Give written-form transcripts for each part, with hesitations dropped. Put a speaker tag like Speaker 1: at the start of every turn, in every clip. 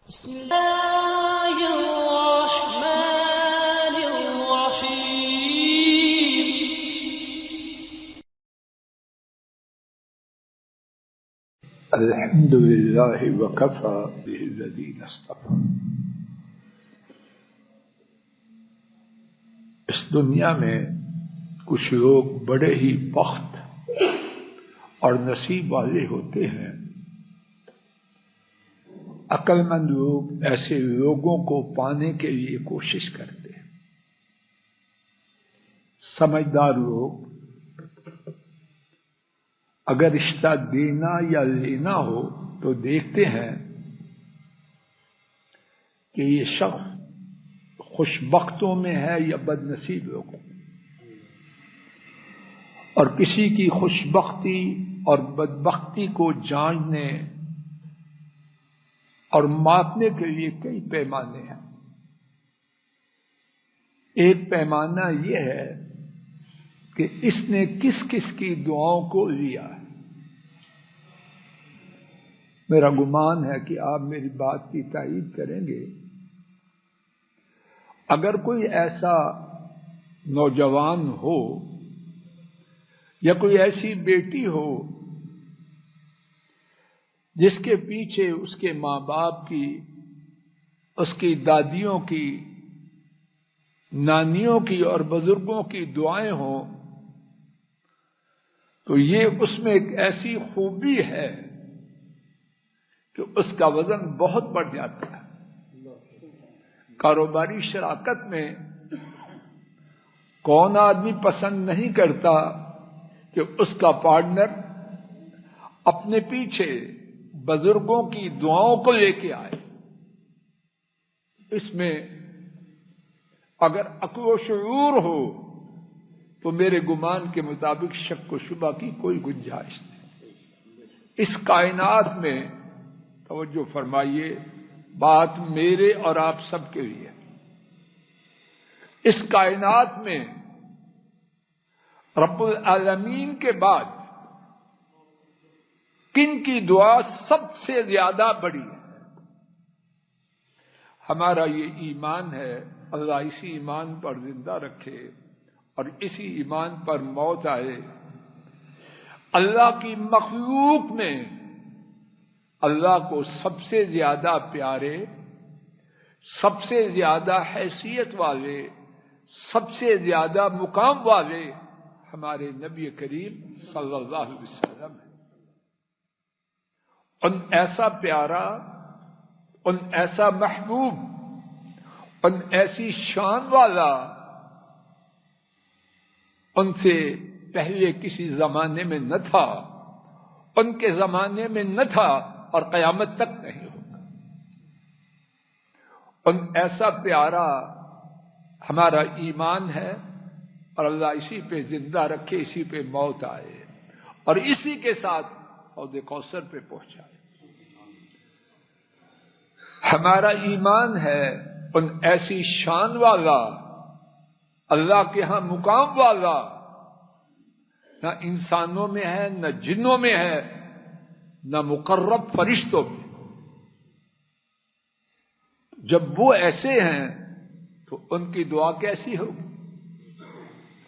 Speaker 1: بسم اللہ الرحمن الرحیم
Speaker 2: الحمد للہ وکفی بہ الذین اصطفی۔ اس دنیا میں کچھ لوگ بڑے ہی بخت اور نصیب والے ہوتے ہیں۔ عقل مند لوگ ایسے لوگوں کو پانے کے لیے کوشش کرتے ہیں۔ سمجھدار لوگ اگر رشتہ دینا یا لینا ہو تو دیکھتے ہیں کہ یہ شخص خوش بختوں میں ہے یا بد نصیب لوگوں میں، اور کسی کی خوش بختی اور بدبختی کو جاننے اور ماپنے کے لیے کئی پیمانے ہیں۔ ایک پیمانہ یہ ہے کہ اس نے کس کس کی دعاؤں کو لیا ہے۔ میرا گمان ہے کہ آپ میری بات کی تائید کریں گے۔ اگر کوئی ایسا نوجوان ہو یا کوئی ایسی بیٹی ہو جس کے پیچھے اس کے ماں باپ کی، اس کی دادیوں کی، نانیوں کی اور بزرگوں کی دعائیں ہوں، تو یہ اس میں ایک ایسی خوبی ہے کہ اس کا وزن بہت بڑھ جاتا ہے۔ کاروباری شراکت میں کون آدمی پسند نہیں کرتا کہ اس کا پارٹنر اپنے پیچھے بزرگوں کی دعاؤں کو لے کے آئے۔ اس میں اگر عقل و شعور ہو تو میرے گمان کے مطابق شک و شبہ کی کوئی گنجائش نہیں۔ اس کائنات میں توجہ فرمائیے، بات میرے اور آپ سب کے لیے، اس کائنات میں رب العالمین کے بعد کن کی دعا سب سے زیادہ بڑی ہے؟ ہمارا یہ ایمان ہے، اللہ اسی ایمان پر زندہ رکھے اور اسی ایمان پر موت آئے۔ اللہ کی مخلوق میں اللہ کو سب سے زیادہ پیارے، سب سے زیادہ حیثیت والے، سب سے زیادہ مقام والے ہمارے نبی کریم صلی اللہ علیہ وسلم ہیں۔ ان ایسا پیارا، ان ایسا محبوب، ان ایسی شان والا ان سے پہلے کسی زمانے میں نہ تھا، ان کے زمانے میں نہ تھا اور قیامت تک نہیں ہوگا۔ ان ایسا پیارا ہمارا ایمان ہے، اور اللہ اسی پہ زندہ رکھے، اسی پہ موت آئے اور اسی کے ساتھ حوض کوثر پہ پہنچائے۔ ہمارا ایمان ہے ان ایسی شان والا، اللہ کے ہاں مقام والا، نہ انسانوں میں ہے، نہ جنوں میں ہے، نہ مقرب فرشتوں میں۔ جب وہ ایسے ہیں تو ان کی دعا کیسی ہوگی؟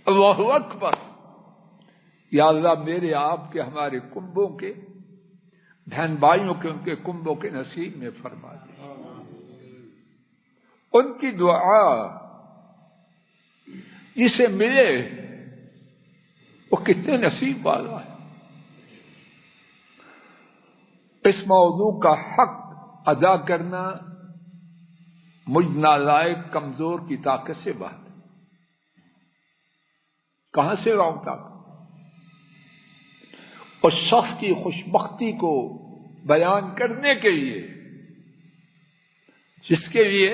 Speaker 2: اللہ اکبر! یا اللہ میرے آپ کے، ہمارے کنبوں کے، بہن بھائیوں کے، ان کے کنبوں کے نصیب میں فرما دے۔ ان کی دعا جسے ملے وہ کتنے نصیب والا ہے۔ اس موضوع کا حق ادا کرنا مجھ نالائق کمزور کی طاقت سے باہر ہے۔ کہاں سے لاؤں طاقت؟ اس شخص کی خوشبختی کو بیان کرنے کے لیے جس کے لیے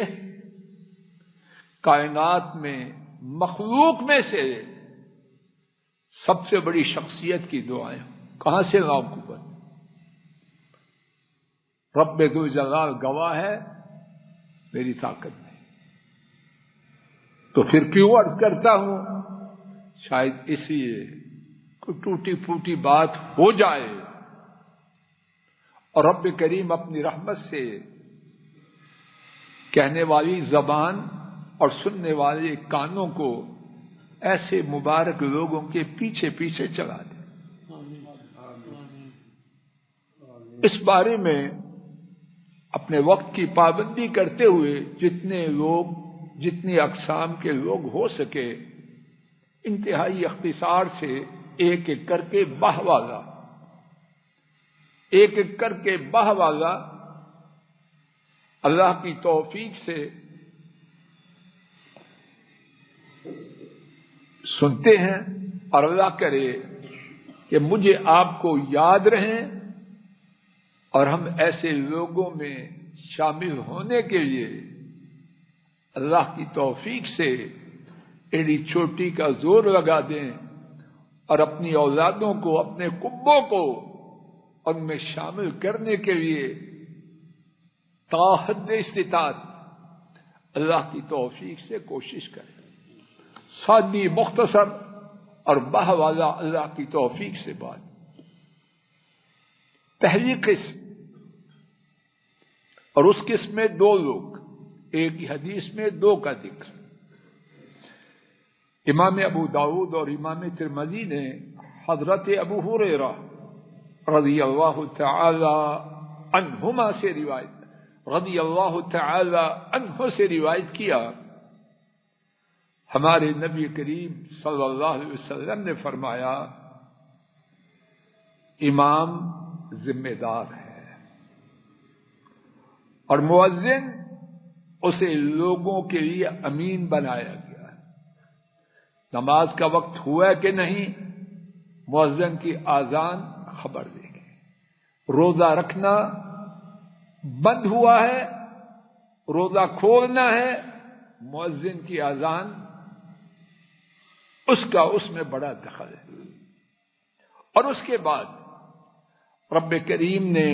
Speaker 2: کائنات میں، مخلوق میں سے سب سے بڑی شخصیت کی دعائیں، کہاں سے لاؤں قوت؟ رب ذو جلال گواہ ہے، میری طاقت نہیں۔ تو پھر کیوں عرض کرتا ہوں؟ شاید اس لیے کوئی ٹوٹی پھوٹی بات ہو جائے اور رب کریم اپنی رحمت سے کہنے والی زبان اور سننے والے کانوں کو ایسے مبارک لوگوں کے پیچھے پیچھے چلا دے۔ اس بارے میں اپنے وقت کی پابندی کرتے ہوئے جتنی اقسام کے لوگ ہو سکے انتہائی اختصار سے ایک ایک کر کے بہ والا اللہ کی توفیق سے سنتے ہیں، اور اللہ کرے کہ مجھے آپ کو یاد رہیں اور ہم ایسے لوگوں میں شامل ہونے کے لیے اللہ کی توفیق سے ایڑی چوٹی کا زور لگا دیں اور اپنی اولادوں کو، اپنے کنبوں کو ان میں شامل کرنے کے لیے تا حد استطاعت اللہ کی توفیق سے کوشش کریں۔ سادی، مختصر اور بہ والا اللہ کی توفیق سے بات۔ پہلی قسم، اور اس قسم میں دو لوگ، ایک ہی حدیث میں دو کا ذکر۔ امام ابو داؤد اور امام ترمذی نے حضرت ابو ہریرہ رضی اللہ تعالی عنہما سے روایت کیا، ہمارے نبی کریم صلی اللہ علیہ وسلم نے فرمایا امام ذمہ دار ہے اور مؤذن اسے لوگوں کے لیے امین بنایا گیا ہے۔ نماز کا وقت ہوا ہے کہ نہیں، مؤذن کی اذان خبر دے گی۔ روزہ رکھنا بند ہوا ہے، روزہ کھولنا ہے، مؤذن کی اذان اس میں بڑا دخل ہے۔ اور اس کے بعد رب کریم نے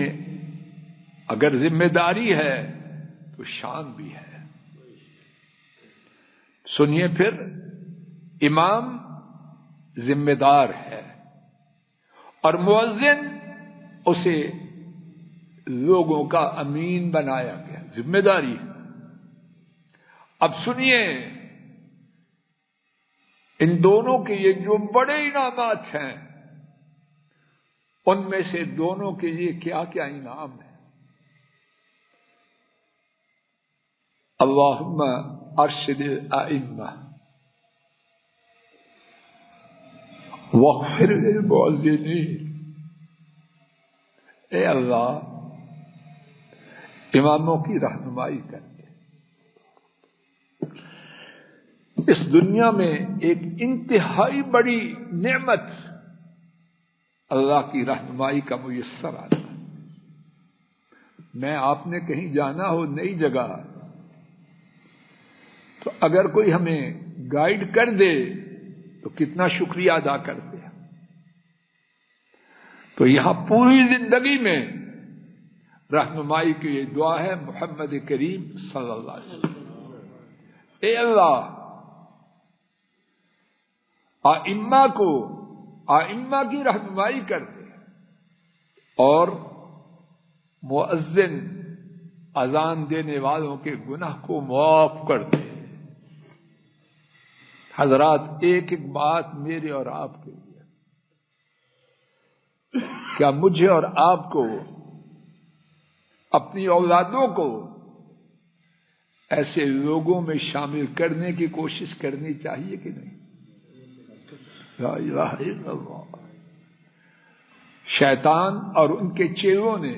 Speaker 2: اگر ذمہ داری ہے تو شان بھی ہے۔ سنیے پھر، امام ذمہ دار ہے اور مؤذن اسے لوگوں کا امین بنایا گیا، ذمہ داری ہے۔ اب سنیے، ان دونوں کے یہ جو بڑے انعامات ہیں ان میں سے دونوں کے لیے کیا کیا انعام ہے۔ اللہم ارشد الائمہ واغفر للمؤذنین، اے اللہ اماموں کی رہنمائی کر دے۔ اس دنیا میں ایک انتہائی بڑی نعمت اللہ کی رہنمائی کا میسر آتا ہے۔ میں آپ نے کہیں جانا ہو نئی جگہ تو اگر کوئی ہمیں گائیڈ کر دے تو کتنا شکریہ ادا کرتے ہیں۔ تو یہاں پوری زندگی میں رہنمائی کی یہ دعا ہے محمد کریم صلی اللہ علیہ وسلم، اے اللہ آئمہ کی رہنمائی کر دے اور مؤذن اذان دینے والوں کے گناہ کو معاف کر دے۔ حضرات، ایک ایک بات میرے اور آپ کے لیے، کیا مجھے اور آپ کو اپنی اولادوں کو ایسے لوگوں میں شامل کرنے کی کوشش کرنی چاہیے کہ نہیں؟ لا الہ الا اللہ۔ شیطان اور ان کے چیلوں نے،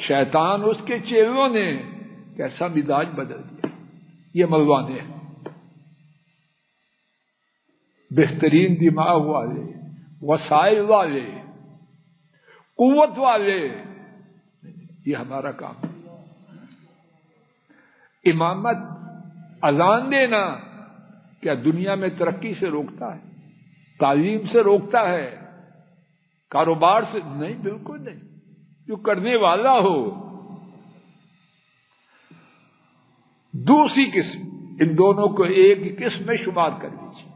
Speaker 2: شیطان اس کے چیلوں نے کیسا مزاج بدل دیا۔ یہ ملوانے ہیں، بہترین دماغ والے، وسائل والے، قوت والے، یہ ہمارا کام ہے۔ امامت، اذان دینا کیا دنیا میں ترقی سے روکتا ہے؟ تعلیم سے روکتا ہے؟ کاروبار سے؟ نہیں، بالکل نہیں۔ جو کرنے والا ہو۔ دوسری قسم، ان دونوں کو ایک ہی قسم میں شمار کر لیجیے۔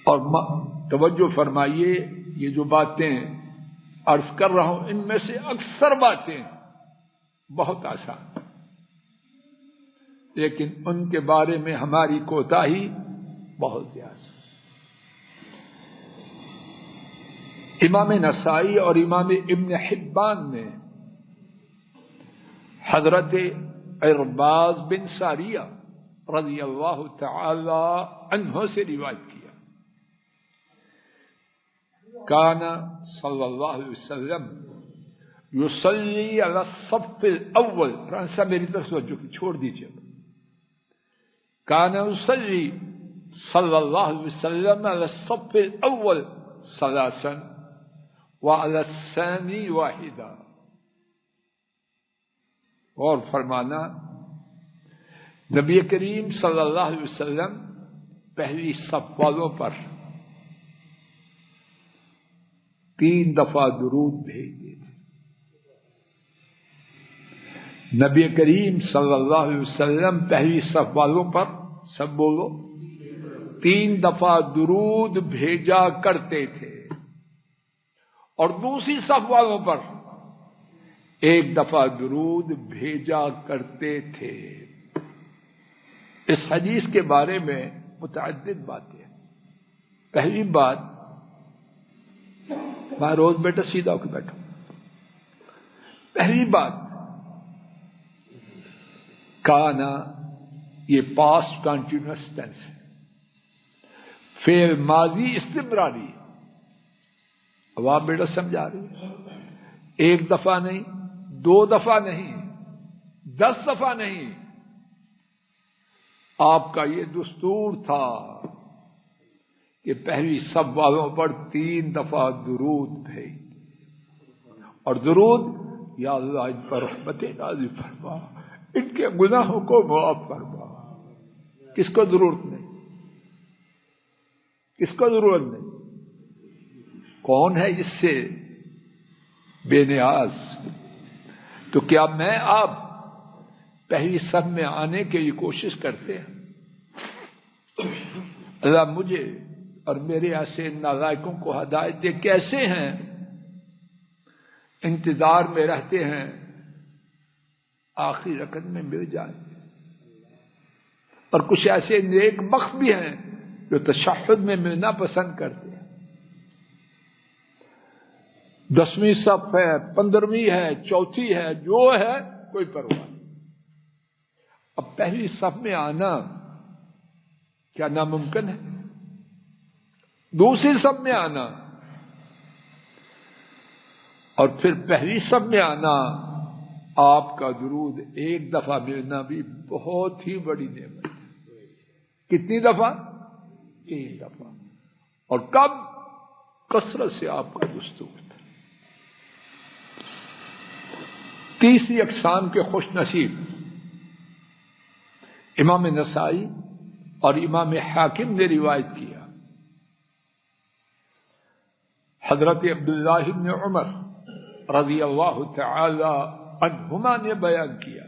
Speaker 2: اور توجہ فرمائیے، یہ جو باتیں عرض کر رہا ہوں ان میں سے اکثر باتیں بہت آسان، لیکن ان کے بارے میں ہماری کوتاہی بہت زیادہ۔ امام نسائی اور امام ابن حبان نے حضرت عرباض بن ساریہ رضی اللہ تعالی عنہ سے روایت کیا، کان صلی اللہ علیہ وسلم یصلی علی الصف الاول، فرانسا میری طرف توجہ کی، چھوڑ دیجیے، کان یصلی صلی اللہ علیہ وسلم علی الصف الاول ثلاثا وعلی الثانی واحدا، اور فرمانا نبی کریم صلی اللہ علیہ وسلم پہلی صف والوں پر 3 دفعہ درود بھیجتے تھے۔ نبی کریم صلی اللہ علیہ وسلم پہلی صف والوں پر، سب بولو، 3 دفعہ درود بھیجا کرتے تھے، اور دوسری صف والوں پر 1 دفعہ درود بھیجا کرتے تھے۔ اس حدیث کے بارے میں متعدد باتیں ہیں۔ پہلی بات، میں روز بیٹا سیدھا ہو کے بیٹھا، پہلی بات، کانا یہ پاسٹ کنٹینیوس ٹینس ہے، فعل ماضی استمراری۔ اب آپ بیٹا سمجھا رہے ہیں، 1 دفعہ نہیں، 2 دفعہ نہیں، 10 دفعہ نہیں، آپ کا یہ دستور تھا کہ پہلی صف والوں پر 3 دفعہ درود بھیج، اور درود، یا اللہ ان پر رحمت نازل فرما، ان کے گناہوں کو معاف فرما۔ کس کو ضرورت نہیں؟ کس کو ضرورت نہیں؟ کون ہے اس سے بے نیاز؟ تو کیا میں آپ پہلی صف میں آنے کے لیے کوشش کرتے ہیں؟ اللہ مجھے اور میرے ایسے نالائقوں کو ہدایت دے۔ کیسے ہیں؟ انتظار میں رہتے ہیں آخری رکعت میں مل جائے، اور کچھ ایسے نیک بخت بھی ہیں جو تشہد میں ملنا پسند کرتے ہیں۔ 10ویں صف ہے، 15ویں ہے، 4تھی ہے، جو ہے کوئی پرواہ نہیں۔ اب پہلی صف میں آنا کیا ناممکن ہے؟ دوسری صف میں آنا اور پھر پہلی صف میں آنا، آپ کا درود 1 دفعہ ملنا بھی بہت ہی بڑی نعمت ہے۔ کتنی دفعہ؟ 3 دفعہ۔ اور کب؟ کثرت سے آپ کا دستور تھا۔ تیسری اقسام کے خوش نصیب امام نسائی اور امام حاکم نے روایت کیا، حضرت عبداللہ بن عمر رضی اللہ تعالی عنہما نے بیان کیا،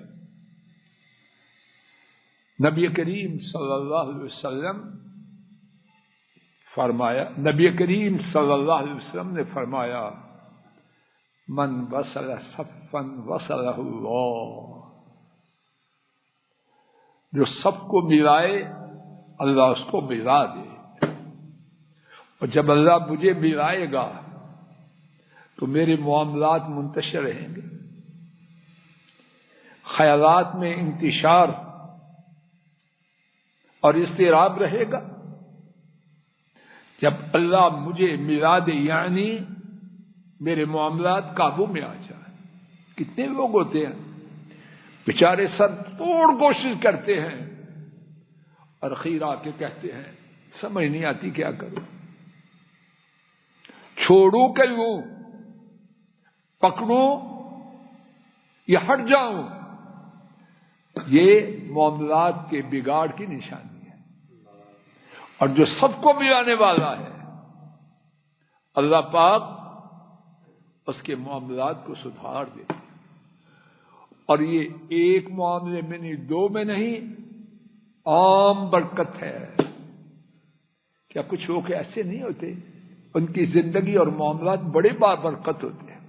Speaker 2: نبی کریم صلی اللہ علیہ وسلم فرمایا، نبی کریم صلی اللہ علیہ وسلم نے فرمایا، من وصل صفا وصلہ اللہ، جو سب کو ملائے اللہ اس کو ملا دے، اور جب اللہ مجھے ملائے گا تو میرے معاملات منتشر رہیں گے، خیالات میں انتشار اور اضطراب رہے گا۔ جب اللہ مجھے ملا دے یعنی میرے معاملات قابو میں آ جائیں۔ کتنے لوگ ہوتے ہیں بیچارے سر توڑ کوشش کرتے ہیں اور اخیر آ کے کہتے ہیں سمجھ نہیں آتی کیا کروں، چھوڑوں کہ لوں، پکڑوں یا ہٹ جاؤں۔ یہ معاملات کے بگاڑ کی نشانی ہے، اور جو سب کو ملانے والا ہے اللہ پاک اس کے معاملات کو سدھار دیتے ہیں۔ اور یہ ایک معاملے میں نہیں، 2 میں نہیں، عام برکت ہے۔ کیا کچھ لوگ ایسے نہیں ہوتے ان کی زندگی اور معاملات بڑے بابرکت ہوتے ہیں.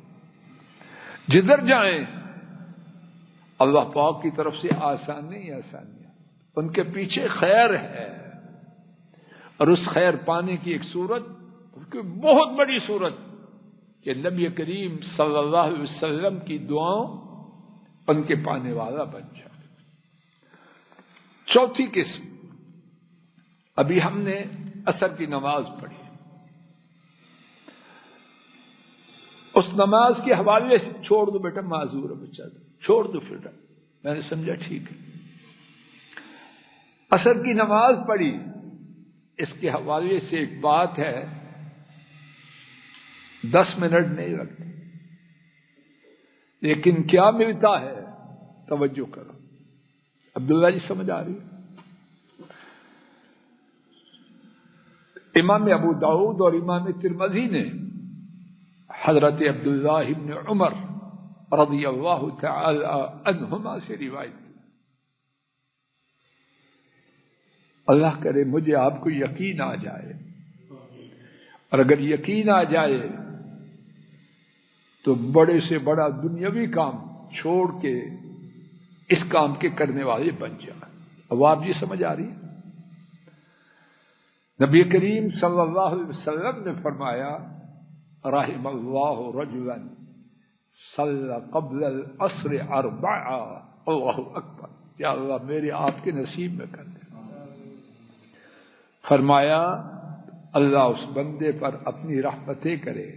Speaker 2: جدھر جائیں اللہ پاک کی طرف سے آسانیاں، ان کے پیچھے خیر ہے. اور اس خیر پانے کی ایک صورت، اس کی بہت بڑی صورت، کہ نبی کریم صلی اللہ علیہ وسلم کی دعاؤں ان کے پانے والا بن جائے. چوتھی قسم، ابھی ہم نے عصر کی نماز پڑھی، اس نماز کے حوالے سے چھوڑ دو بیٹا، معذور ہے بچہ، چھوڑ دو پھر. میں نے سمجھا ٹھیک ہے. عصر کی نماز پڑھی، اس کے حوالے سے ایک بات ہے، 10 منٹ نہیں لگتے، لیکن کیا ملتا ہے؟ توجہ کرو. عبداللہ جی سمجھ آ رہی؟ امام ابو داؤد اور امام ترمذی نے حضرت عبداللہ ابن عمر رضی اللہ تعالی عنہما سے روایت کی. اللہ کرے مجھے آپ کو یقین آ جائے، اور اگر یقین آ جائے تو بڑے سے بڑا دنیاوی کام چھوڑ کے اس کام کے کرنے والے بن جائیں. اب آپ جی سمجھ آ رہی ہے؟ نبی کریم صلی اللہ علیہ وسلم نے فرمایا، رحم اللہ رجلا صلی قبل العصر 4. اللہ اکبر. یا اللہ میرے آپ کے نصیب میں کر دے. فرمایا اللہ اس بندے پر اپنی رحمتیں کرے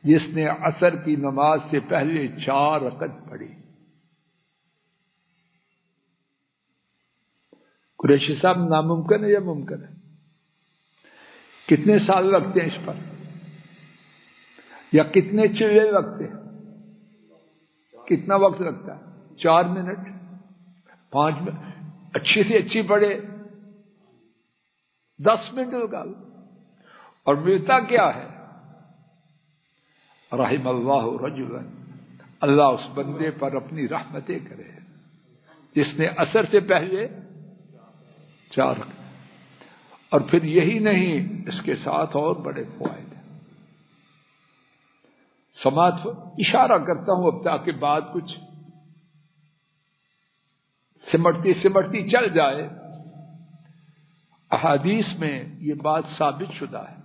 Speaker 2: جس نے عصر کی نماز سے پہلے 4 رکعت پڑھی. قریشی صاحب ناممکن ہے یا ممکن ہے؟ کتنے سال لگتے ہیں اس پر؟ یا کتنے چلے لگتے ہیں؟ کتنا وقت لگتا ہے؟ 4 منٹ، 5 منٹ، اچھی سے اچھی پڑھے 10 منٹ لگا لو. اور ملتا کیا ہے؟ رحم اللہ رجلا، اللہ اس بندے پر اپنی رحمتیں کرے جس نے عصر سے پہلے 4 رکھے. اور پھر یہی نہیں، اس کے ساتھ اور بڑے فوائد ہیں. سماعت اشارہ کرتا ہوں اب تاکہ بات کچھ سمٹتی چل جائے. احادیث میں یہ بات ثابت شدہ ہے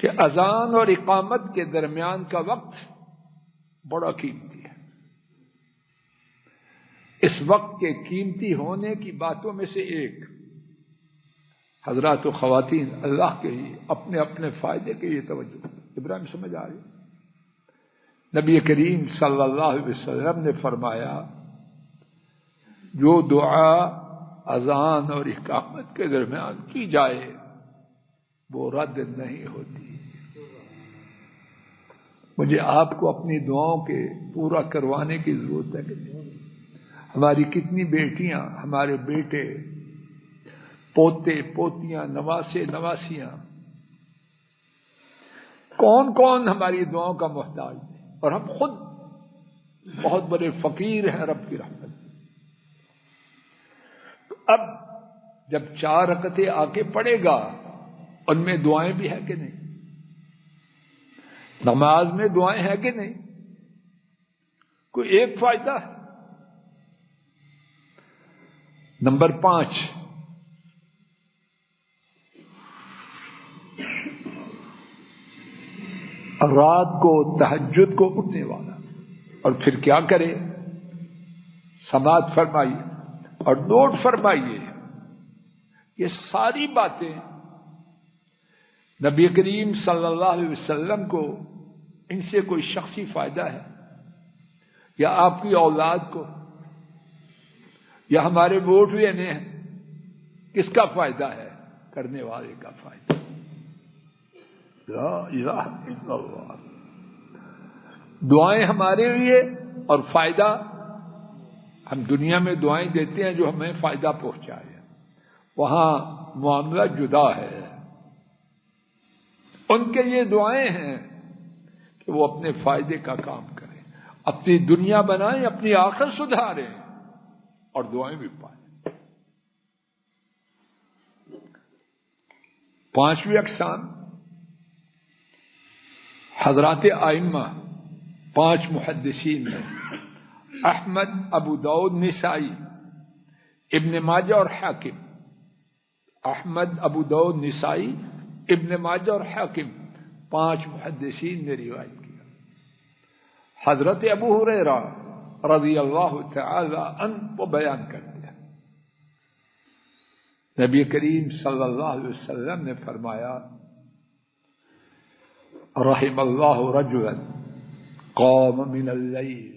Speaker 2: کہ اذان اور اقامت کے درمیان کا وقت بڑا قیمتی ہے. اس وقت کے قیمتی ہونے کی باتوں میں سے ایک، حضرات و خواتین، اللہ کے لیے اپنے اپنے فائدے کے لیے توجہ. ابراہیم سمجھ آ رہی؟ نبی کریم صلی اللہ علیہ وسلم نے فرمایا، جو دعا اذان اور اقامت کے درمیان کی جائے وہ رد نہیں ہوتی. مجھے آپ کو اپنی دعاؤں کے پورا کروانے کی ضرورت ہے کہ نہیں؟ ہماری کتنی بیٹیاں، ہمارے بیٹے، پوتے پوتیاں، نواسے نواسیاں، کون کون ہماری دعاؤں کا محتاج ہے، اور ہم خود بہت بڑے فقیر ہیں رب کی رحمت. اب جب 4 رکعتیں آ کے پڑھے گا، ان میں دعائیں بھی ہیں کہ نہیں؟ نماز میں دعائیں ہیں کہ نہیں؟ کوئی ایک فائدہ ہے. نمبر 5، رات کو تہجد کو اٹھنے والا، اور پھر کیا کرے؟ سماعت فرمائیے اور نوٹ فرمائیے، یہ ساری باتیں نبی کریم صلی اللہ علیہ وسلم کو ان سے کوئی شخصی فائدہ ہے، یا آپ کی اولاد کو، یا ہمارے ووٹ لینے ہیں؟ کس کا فائدہ ہے؟ کرنے والے کا فائدہ. لا الہ الا اللہ. دعائیں ہمارے لیے، اور فائدہ ہم دنیا میں دعائیں دیتے ہیں جو ہمیں فائدہ پہنچائے، وہاں معاملہ جدا ہے. ان کے یہ دعائیں ہیں کہ وہ اپنے فائدے کا کام کریں، اپنی دنیا بنائیں، اپنی آخرت سدھاریں، اور دعائیں بھی پائیں. پانچویں اقسام حضرات ائمہ 5 محدثین میں احمد، ابو داؤد، نسائی، ابن ماجہ اور حاکم. احمد، ابو داؤد، نسائی، ابن ماجہ اور حاکم 5 محدثین نے روایت کیا. حضرت ابو ہریرہ رضی اللہ تعالی عنہ وہ بیان کرتے ہیں نبی کریم صلی اللہ علیہ وسلم نے فرمایا رحم اللہ رجلا قام من اللیل،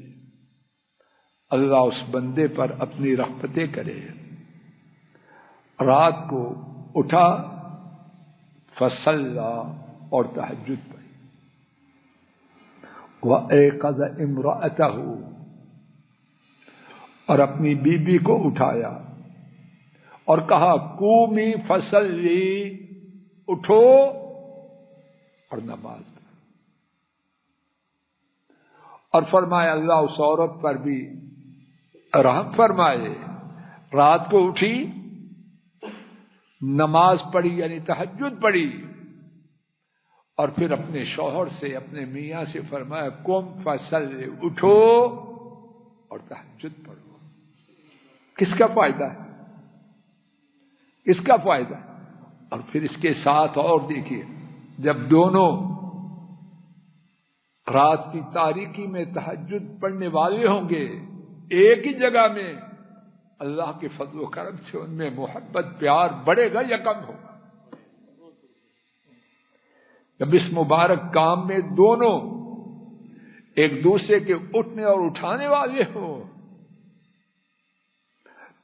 Speaker 2: اللہ اس بندے پر اپنی رحمتیں کرے رات کو اٹھا فصلی اور تہجد پڑھی، وایقظ امرأتہ اور اپنی بیوی کو اٹھایا اور کہا قومی فصلی، اٹھو اور نماز پڑھو، اور فرمایا اللہ اس عورت پر بھی رحم فرمائے، رات کو اٹھی نماز پڑھی یعنی تہجد پڑھی، اور پھر اپنے شوہر سے اپنے میاں سے فرمایا قم فصلی، اٹھو اور تہجد پڑھو. کس کا فائدہ ہے؟ کس کا فائدہ ہے؟ اور پھر اس کے ساتھ اور دیکھیے، جب دونوں رات کی تاریکی میں تہجد پڑھنے والے ہوں گے ایک ہی جگہ میں، اللہ کے فضل و کرم سے ان میں محبت پیار بڑھے گا یا کم ہوگا؟ جب اس مبارک کام میں دونوں ایک دوسرے کے اٹھنے اور اٹھانے والے ہوں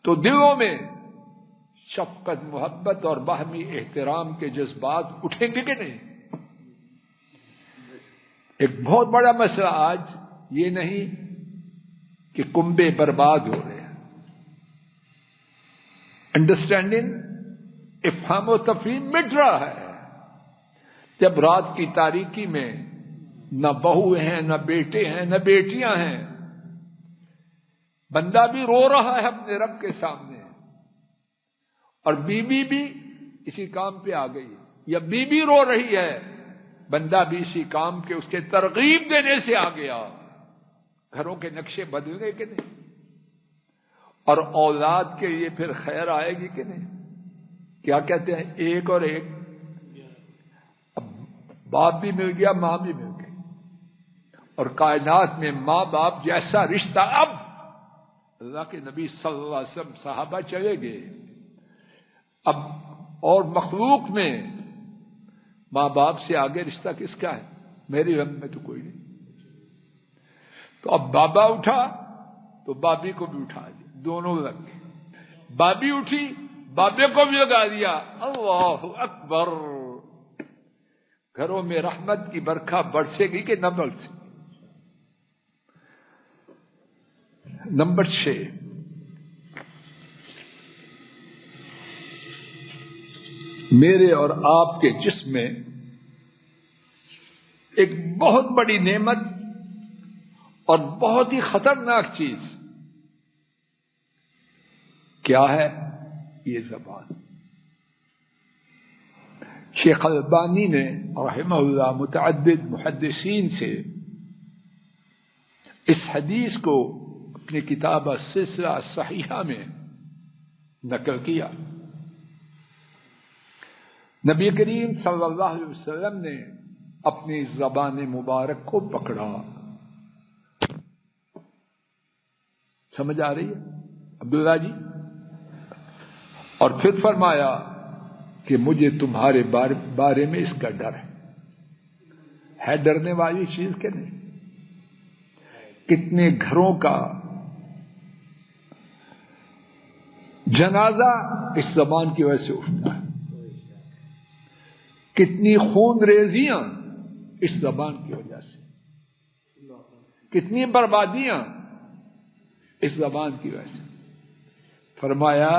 Speaker 2: تو دلوں میں شفقت، محبت اور باہمی احترام کے جذبات اٹھیں گے کہ نہیں؟ ایک بہت بڑا مسئلہ آج یہ نہیں کہ کنبے برباد ہو رہے ہیں، انڈرسٹینڈنگ، افہام و تفہیم مٹ رہا ہے. جب رات کی تاریکی میں نہ بہو ہیں، نہ بیٹے ہیں، نہ بیٹیاں ہیں، بندہ بھی رو رہا ہے اپنے رب کے سامنے اور بیوی بھی اسی کام پہ آ گئی، یا بیوی رو رہی ہے بندہ بھی اسی کام کے اس کے ترغیب دینے سے آ گیا. گھروں کے نقشے بدلنے کے نہیں، اور اولاد کے لیے پھر خیر آئے گی کہ نہیں؟ کیا کہتے ہیں، ایک اور ایک، اب باپ بھی مل گیا، ماں بھی مل گئی، اور کائنات میں ماں باپ جیسا رشتہ اب اللہ کے نبی صلی اللہ علیہ وسلم صحابہ چلے گئے، اب اور مخلوق میں ماں باپ سے آگے رشتہ کس کا ہے؟ میری رنگ میں تو کوئی نہیں. تو اب بابا اٹھا تو بابی کو بھی اٹھا دیا، دونوں لگ گئے. بابی اٹھی، بابے کو بھی لگا دیا. اللہ اکبر. گھروں میں رحمت کی برکھا برسے گی کہ نہ برسے؟ نمبر 6، میرے اور آپ کے جسم میں ایک بہت بڑی نعمت اور بہت ہی خطرناک چیز کیا ہے؟ یہ زبان. شیخ البانی نے رحمہ اللہ متعدد محدثین سے اس حدیث کو اپنی کتاب السلسلہ الصحیحہ میں نقل کیا. نبی کریم صلی اللہ علیہ وسلم نے اپنی زبان مبارک کو پکڑا. سمجھ آ رہی ہے عبداللہ جی؟ اور پھر فرمایا کہ مجھے تمہارے بارے میں اس کا ڈر ہے ڈرنے والی چیز کہ نہیں؟ کتنے گھروں کا جنازہ اس زبان کی وجہ سے اٹھتا ہے، کتنی خون ریزیاں اس زبان کی وجہ سے، کتنی بربادیاں اس زبان کی وجہ سے. فرمایا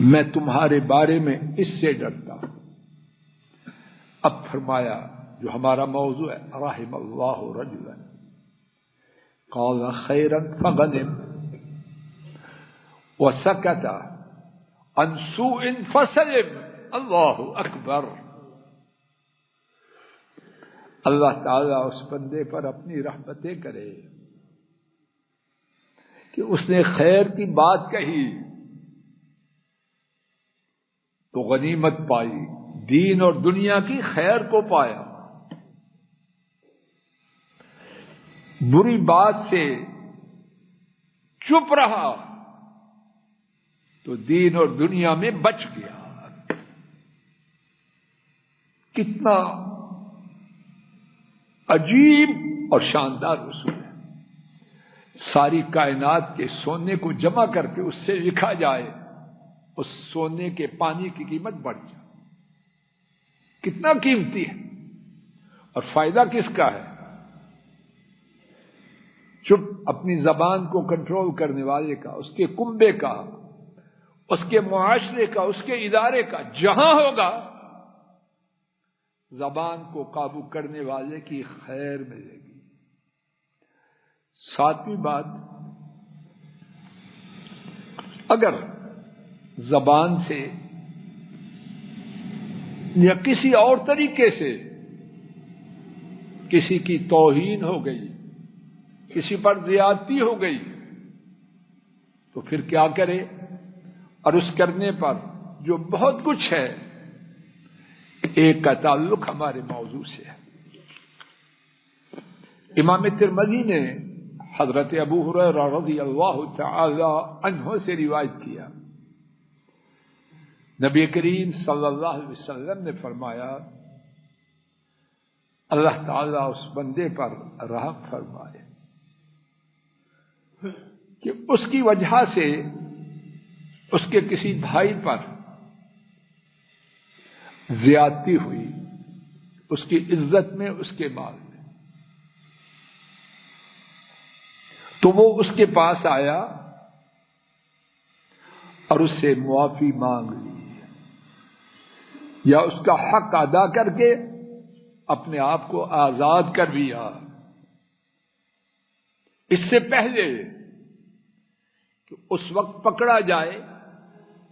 Speaker 2: میں تمہارے بارے میں اس سے ڈرتا ہوں. اب فرمایا جو ہمارا موضوع ہے، رحم اللہ رجلا قال خیرا فغنم وسکت عن سوء فسلم. اللہ اکبر. اللہ تعالیٰ اس بندے پر اپنی رحمتیں کرے کہ اس نے خیر کی بات کہی تو غنیمت پائی، دین اور دنیا کی خیر کو پایا. بری بات سے چپ رہا تو دین اور دنیا میں بچ گیا. کتنا عجیب اور شاندار اصول ہے. ساری کائنات کے سونے کو جمع کر کے اس سے لکھا جائے، اس سونے کے پانی کی قیمت بڑھ جائے. کتنا قیمتی ہے اور فائدہ کس کا ہے؟ چپ اپنی زبان کو کنٹرول کرنے والے کا، اس کے کنبے کا، اس کے معاشرے کا، اس کے ادارے کا. جہاں ہوگا زبان کو قابو کرنے والے کی خیر ملے گی. ساتویں بات، اگر زبان سے یا کسی اور طریقے سے کسی کی توہین ہو گئی، کسی پر زیادتی ہو گئی، تو پھر کیا کرے؟ اور اس کرنے پر جو بہت کچھ ہے، ایک کا تعلق ہمارے موضوع سے ہے. امام ترمذی نے حضرت ابو ہریرہ رضی اللہ تعالی عنہ سے روایت کیا، نبی کریم صلی اللہ علیہ وسلم نے فرمایا، اللہ تعالیٰ اس بندے پر رحم فرمائے کہ اس کی وجہ سے اس کے کسی بھائی پر زیادتی ہوئی، اس کی عزت میں، اس کے مال میں، تو وہ اس کے پاس آیا اور اس سے معافی مانگ لی یا اس کا حق ادا کر کے اپنے آپ کو آزاد کر لیا. اس سے پہلے کہ اس وقت پکڑا جائے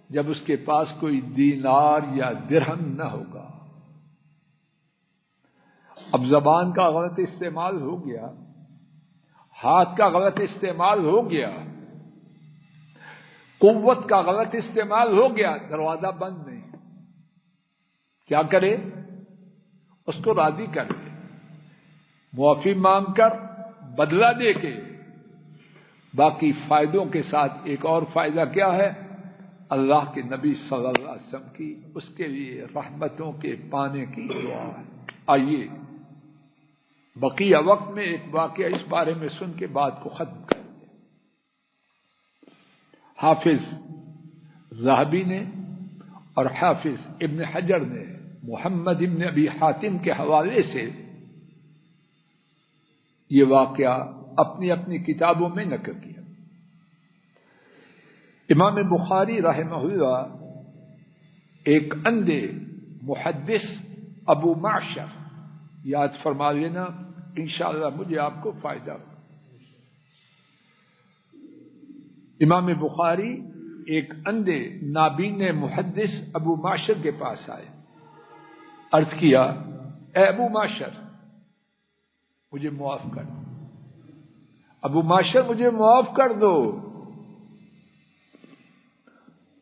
Speaker 2: جب اس کے پاس کوئی دینار یا درہم نہ ہوگا. اب زبان کا غلط استعمال ہو گیا، ہاتھ کا غلط استعمال ہو گیا، قوت کا غلط استعمال ہو گیا، دروازہ بند نہیں. کیا کرے؟ اس کو راضی کر دے، معافی مانگ کر بدلہ دے کے. باقی فائدوں کے ساتھ ایک اور فائدہ کیا ہے؟ اللہ کے نبی صلی اللہ علیہ وسلم کی اس کے لیے رحمتوں کے پانے کی دعا ہے. آئیے بقیہ وقت میں ایک واقعہ اس بارے میں سن کے بات کو ختم کر دیں. حافظ ذہبی نے اور حافظ ابن حجر نے محمد ابن ابی حاتم کے حوالے سے یہ واقعہ اپنی اپنی کتابوں میں نقل کیا. امام بخاری رحمہ اللہ ایک اندھے محدث ابو معشر، یاد فرما لینا انشاءاللہ مجھے آپ کو فائدہ ہو. امام بخاری ایک اندھے نابین محدث ابو معشر کے پاس آئے، عرض کیا، اے ابو معشر مجھے معاف کر دو، ابو معشر مجھے معاف کر دو.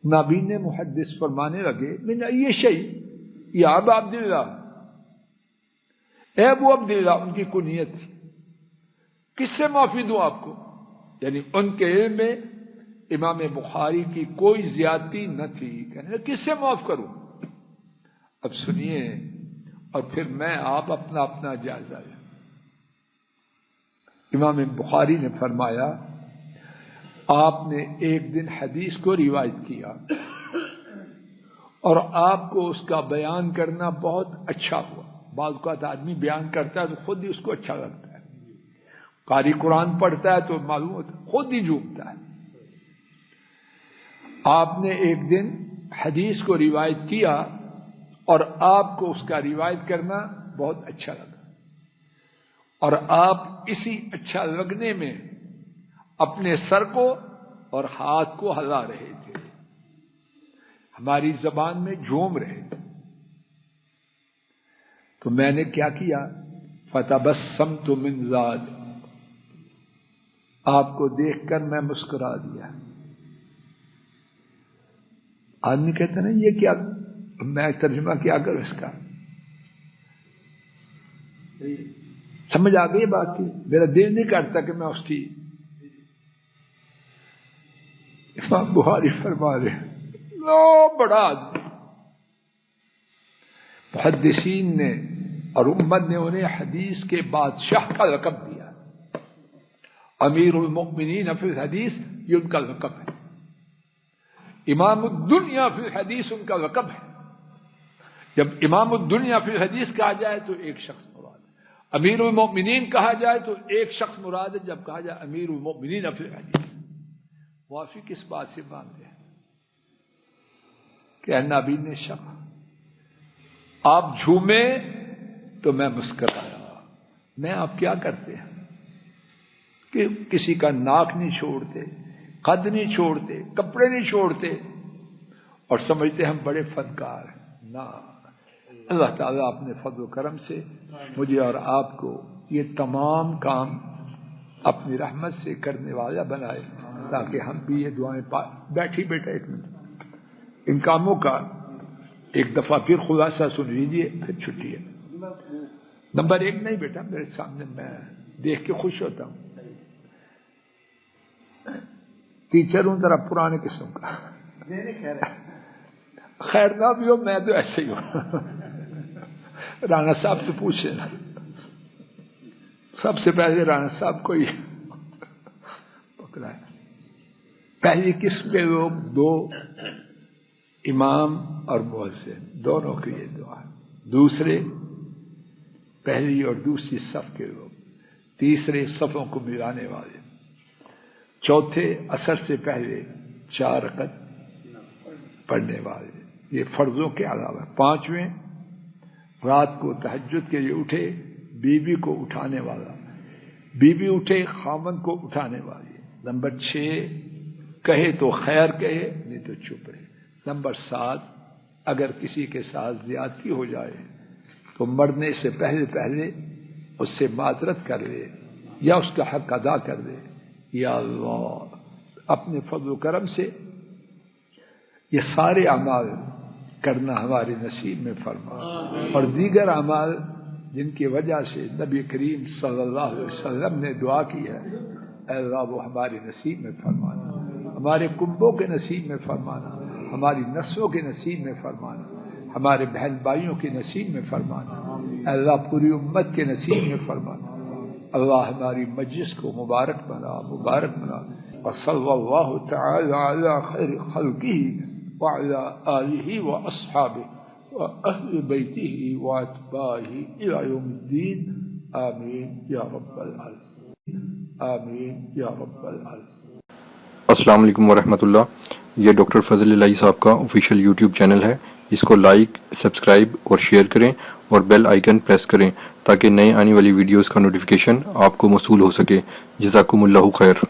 Speaker 2: نابین محدث فرمانے لگے، من ای شیء یا ابا عبداللہ، اے ابو عبداللہ، ان کی کنیت تھی، کس سے معافی دوں آپ کو؟ یعنی ان کے علم میں امام بخاری کی کوئی زیادتی نہ تھی، کہنے کس سے معاف کروں؟ اب سنیے اور پھر میں آپ اپنا اپنا جائزہ لیں. امام بخاری نے فرمایا، آپ نے ایک دن حدیث کو روایت کیا اور آپ کو اس کا بیان کرنا بہت اچھا ہوا. بعض اوقات آدمی بیان کرتا ہے تو خود ہی اس کو اچھا لگتا ہے، قاری قرآن پڑھتا ہے تو معلوم ہوتا ہے خود ہی جھومتا ہے. آپ نے ایک دن حدیث کو روایت کیا اور آپ کو اس کا روایت کرنا بہت اچھا لگا، اور آپ اسی اچھا لگنے میں اپنے سر کو اور ہاتھ کو ہلا رہے تھے، ہماری زبان میں جھوم رہے تھے. تو میں نے کیا کیا؟ فتبسمت من ذال، آپ کو دیکھ کر میں مسکرا دیا۔ آدمی کہتا نا یہ کیا، میں ترجمہ کیا کروں اس کا؟ سمجھ آ گئی بات کی؟ میرا دل نہیں کرتا کہ میں اس کی امام بخاری فرما رہے لو بڑا آدمی، محدثین نے اور امت نے انہیں حدیث کے بادشاہ کا لقب دیا، امیر المؤمنین فی الحدیث، یہ ان کا لقب ہے۔ امام الدنیا فی الحدیث ان کا لقب ہے۔ جب امام الدنیا فی الحدیث کہا جائے تو ایک شخص مراد ہے، امیر المؤمنین کہا جائے تو ایک شخص مراد ہے، جب کہا جائے امیر المؤمنین فی الحدیث۔ معافی کس بات سے مانگتے ہیں کہ نابین شخص آپ جھومے تو میں مسکرایا، میں آپ کیا کرتے ہیں کہ کسی کا ناک نہیں چھوڑتے، قد نہیں چھوڑتے، کپڑے نہیں چھوڑتے اور سمجھتے ہم بڑے فنکار ہیں۔ نہ، اللہ تعالیٰ اپنے فضل و کرم سے مجھے اور آپ کو یہ تمام کام اپنی رحمت سے کرنے والا بنائے، تاکہ ہم بھی یہ دعائیں بیٹھی بیٹا ایک منٹ ان کاموں کا ایک دفعہ پھر خلاصہ سن لیجیے، پھر چھٹی ہے۔ نمبر 1 نہیں بیٹا، میرے سامنے میں دیکھ کے خوش ہوتا ہوں، ٹیچر ہوں ذرا پرانے قسم کا، خیر نہ بھی ہو میں تو ایسے ہی ہوں۔ رانا صاحب سے پوچھے نا، سب سے پہلے رانا صاحب کو ہی پکڑا ہے۔ پہلی قسم کے لوگ 2، امام اور مؤذن، دونوں کی یہ دعا۔ دوسرے پہلی اور دوسری صف کے لوگ، تیسرے صفوں کو ملانے والے، چوتھے عصر سے پہلے 4 رکعت پڑھنے والے، یہ فرضوں کے علاوہ۔ 5ویں رات کو تہجد کے لیے اٹھے، بیوی کو اٹھانے والا، بیوی اٹھے خاوند کو اٹھانے والی۔ نمبر 6 کہے تو خیر کہے، نہیں تو چپ رہے۔ نمبر 7 اگر کسی کے ساتھ زیادتی ہو جائے تو مرنے سے پہلے اس سے معذرت کر لے یا اس کا حق ادا کر دے۔ یا اللہ اپنے فضل و کرم سے یہ سارے اعمال کرنا ہمارے نصیب میں فرما، اور دیگر اعمال جن کی وجہ سے نبی کریم صلی اللہ علیہ وسلم نے دعا کی ہے، اے اللہ وہ ہمارے نصیب میں فرمانا، ہمارے کنبوں کے نصیب میں فرمانا، ہماری نسلوں کے نصیب میں فرمانا، ہمارے بہن بھائیوں کے نصیب میں فرمانا، اے اللہ پوری امت کے نصیب میں فرمانا۔ اللہ ہماری مجلس کو مبارک بنا، مبارک بنا۔ وصلی اللہ تعالی علی خیر خلقہ وعلی آلہ واصحابہ واہل بیتہ واتباعہ الی یوم الدین، آمین یا رب العالمین، آمین یا رب العالمین۔
Speaker 3: السلام علیکم ورحمۃ اللہ۔ یہ ڈاکٹر فضل الہی صاحب کا آفیشیل یوٹیوب چینل ہے، اس کو لائک، سبسکرائب اور شیئر کریں اور بیل آئیکن پریس کریں تاکہ نئے آنے والی ویڈیوز کا نوٹیفیکیشن آپ کو موصول ہو سکے۔ جزاکم اللہ خیر۔